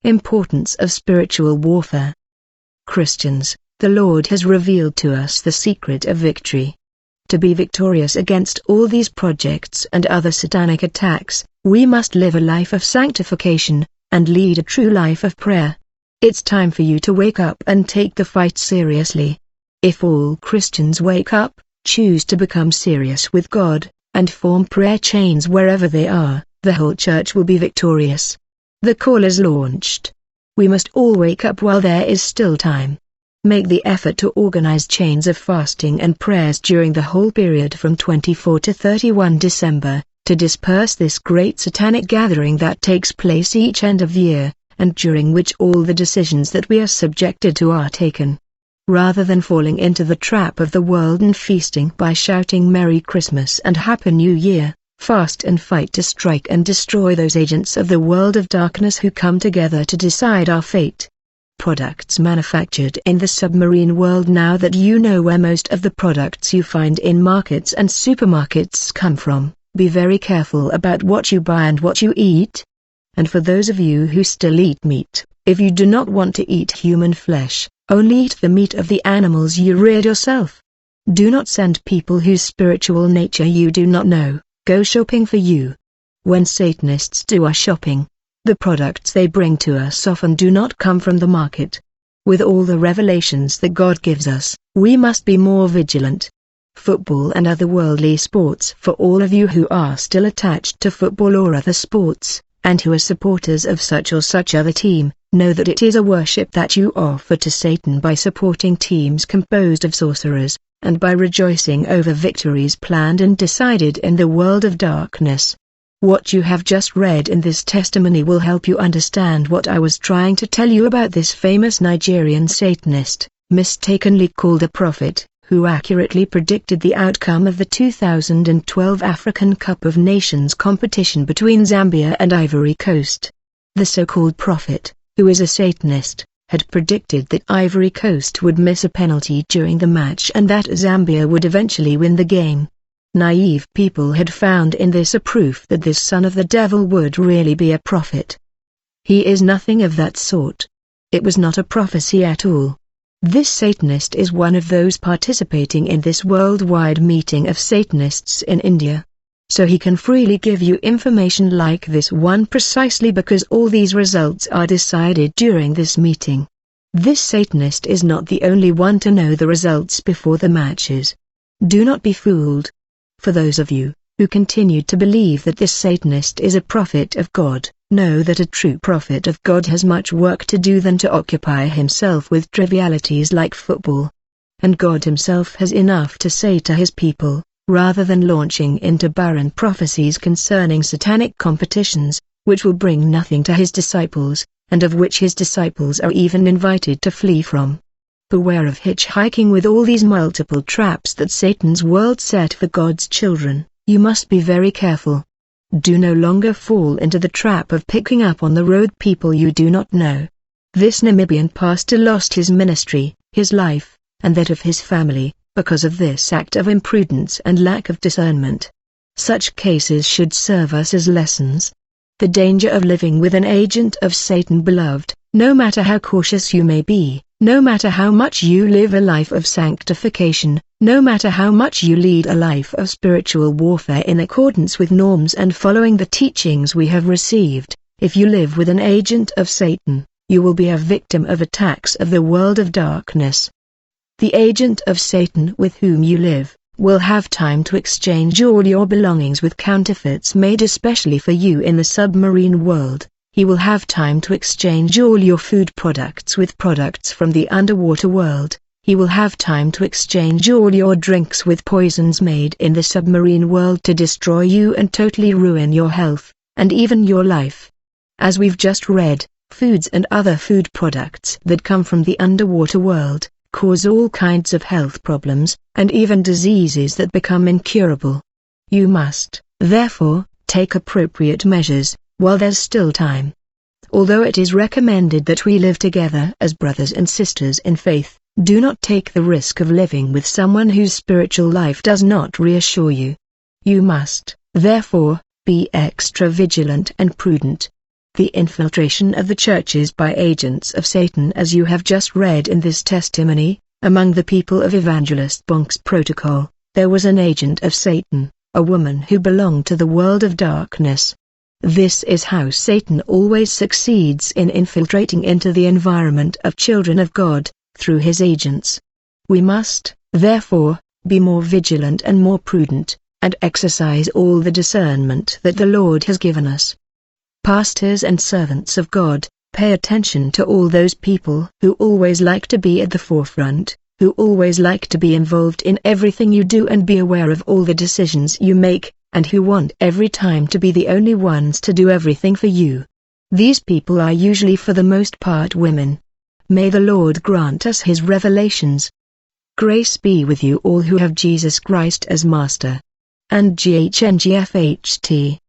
Importance of spiritual warfare. Christians, the Lord has revealed to us the secret of victory. To be victorious against all these projects and other satanic attacks, we must live a life of sanctification, and lead a true life of prayer. It's time for you to wake up and take the fight seriously. If all Christians wake up, choose to become serious with God, and form prayer chains wherever they are, the whole church will be victorious. The call is launched. We must all wake up while there is still time. Make the effort to organize chains of fasting and prayers during the whole period from 24 to 31 December, to disperse this great satanic gathering that takes place each end of year, and during which all the decisions that we are subjected to are taken. Rather than falling into the trap of the world and feasting by shouting Merry Christmas and Happy New Year, fast and fight to strike and destroy those agents of the world of darkness who come together to decide our fate. Products manufactured in the submarine world. Now that you know where most of the products you find in markets and supermarkets come from, be very careful about what you buy and what you eat. And for those of you who still eat meat, if you do not want to eat human flesh, only eat the meat of the animals you reared yourself. Do not send people whose spiritual nature you do not know go shopping for you. When Satanists do our shopping, the products they bring to us often do not come from the market. With all the revelations that God gives us, we must be more vigilant. Football and other worldly sports. For all of you who are still attached to football or other sports, and who are supporters of such or such other team, know that it is a worship that you offer to Satan by supporting teams composed of sorcerers, and by rejoicing over victories planned and decided in the world of darkness. What you have just read in this testimony will help you understand what I was trying to tell you about this famous Nigerian Satanist, mistakenly called a prophet, who accurately predicted the outcome of the 2012 African Cup of Nations competition between Zambia and Ivory Coast. The so-called prophet, who is a Satanist, had predicted that Ivory Coast would miss a penalty during the match and that Zambia would eventually win the game. Naive people had found in this a proof that this son of the devil would really be a prophet. He is nothing of that sort. It was not a prophecy at all. This Satanist is one of those participating in this worldwide meeting of Satanists in India. So he can freely give you information like this one precisely because all these results are decided during this meeting. This Satanist is not the only one to know the results before the matches. Do not be fooled. For those of you who continue to believe that this Satanist is a prophet of God, know that a true prophet of God has much work to do than to occupy himself with trivialities like football. And God himself has enough to say to his people, rather than launching into barren prophecies concerning satanic competitions, which will bring nothing to his disciples, and of which his disciples are even invited to flee from. Beware of hitchhiking with all these multiple traps that Satan's world set for God's children. You must be very careful. Do no longer fall into the trap of picking up on the road people you do not know. This Namibian pastor lost his ministry, his life, and that of his family, because of this act of imprudence and lack of discernment. Such cases should serve us as lessons. The danger of living with an agent of Satan, beloved, no matter how cautious you may be, no matter how much you live a life of sanctification, no matter how much you lead a life of spiritual warfare in accordance with norms and following the teachings we have received, if you live with an agent of Satan, you will be a victim of attacks of the world of darkness. The agent of Satan with whom you live will have time to exchange all your belongings with counterfeits made especially for you in the submarine world. He will have time to exchange all your food products with products from the underwater world. He will have time to exchange all your drinks with poisons made in the submarine world to destroy you and totally ruin your health, and even your life. As we've just read, foods and other food products that come from the underwater world cause all kinds of health problems, and even diseases that become incurable. You must, therefore, take appropriate measures, while there's still time. Although it is recommended that we live together as brothers and sisters in faith, do not take the risk of living with someone whose spiritual life does not reassure you. You must, therefore, be extra vigilant and prudent. The infiltration of the churches by agents of Satan, as you have just read in this testimony. Among the people of Evangelist Bonk's protocol, there was an agent of Satan, a woman who belonged to the world of darkness. This is how Satan always succeeds in infiltrating into the environment of children of God, through his agents. We must, therefore, be more vigilant and more prudent, and exercise all the discernment that the Lord has given us. Pastors and servants of God, pay attention to all those people who always like to be at the forefront, who always like to be involved in everything you do and be aware of all the decisions you make, and who want every time to be the only ones to do everything for you. These people are usually for the most part women. May the Lord grant us his revelations. Grace be with you all who have Jesus Christ as Master. And GHNGFHT.